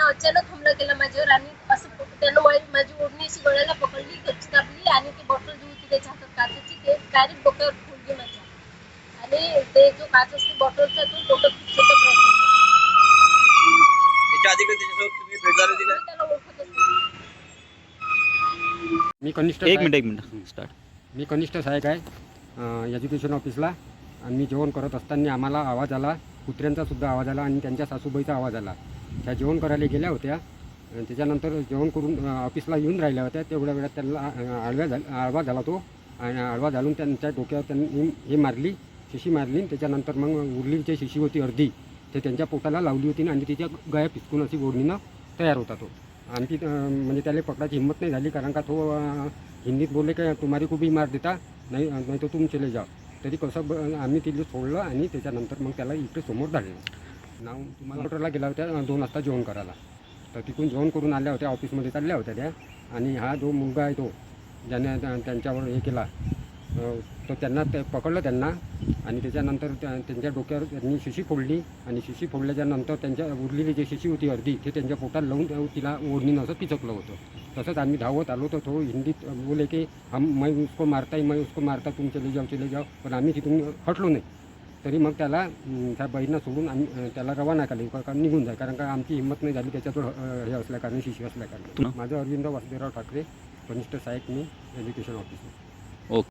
त्यानं अचानक हमला केला माझ्यावर आणि असं त्यानं माझी ओढणी अशी गळ्याला पकडली, गच्ची दाबली आणि ती बॉटल जी होती त्याच्या हातात काचेची ते डायरेक्ट डोक्यावर फुलली माझ्या. आणि ते जो काच असते बॉटलचा तो डोकं फुटण्याचा प्रयत्न केला. याच्या आधी कधी त्याच्यासोबत तुम्ही भेट झाली होती मी का? त्याला ओळखतच नाही. एक मिनिट स्टार्ट. मी कनिष्ठ सहाय्यक आहे एज्युकेशन ऑफिसला. आणि मी जेवण करत असताना आम्हाला आवाज आला, कुत्र्यांचा सुद्धा आवाज आला आणि त्यांच्या सासूबाईचा आवाज आला. त्या जेवण करायला गेल्या होत्या. त्याच्यानंतर जेवण करून ऑफिसला येऊन राहिल्या होत्या. तेवढ्या वेळात त्यांना आडवा झाला तो आणि आडवा घालून त्यांच्या डोक्यावर त्यांनी हे मारली, शिशी मारली. त्याच्यानंतर मग उरली जी शिशी होती अर्धी ते त्यांच्या पोटाला लावली होती आणि तिच्या गळ्या पिचकून अशी ओढणीनं तयार होता तो. आमची म्हणजे त्याला पकडायची हिंमत नाही झाली, कारण का तो हिंदीत बोलले की तुम्हारी को भी मार देता नाही तो तुम चले जाओ. तरी कसं आम्ही तिला सोडलं आणि त्याच्यानंतर मग त्याला इकडे समोर धाडलं. नाव तुम्हाला हॉटेलला गेला होत्या 2 वाजता जेवण करायला. तर तिकडून जेवण करून आल्या होत्या, ऑफिसमध्ये चालल्या होत्या त्या. आणि हा जो मुलगा आहे तो ज्याने त्यांच्यावर हे केला तो त्यांना ते पकडलं त्यांना आणि त्याच्यानंतर त्यांच्या डोक्यावर त्यांनी शिशी फोडली आणि शिशी फोडल्याच्यानंतर त्यांच्या उरलेली जी शिशी होती अर्धी ते त्यांच्या पोटात लावून तिला ओढणीनं असं पिचकलं होतं. तसंच आम्ही धावत आलो तर तो हिंदीत बोले की मैं उसको मारता तुम चले जाओ. पण आम्ही तिथून हटलो नाही. तरी मग त्याला त्या बाईंना सोडून आम्ही त्याला रवाना केली कारण निघून जाय, कारण का आमची हिंमत नाही झाली त्याच्याजवळ हे असल्याकारणे शिशी असल्याकारणे. माझं अरविंद वासुदेवराव ठाकरे, कनिष्ठ सहाय्यक, मी एज्युकेशन ऑफिसर. ओके.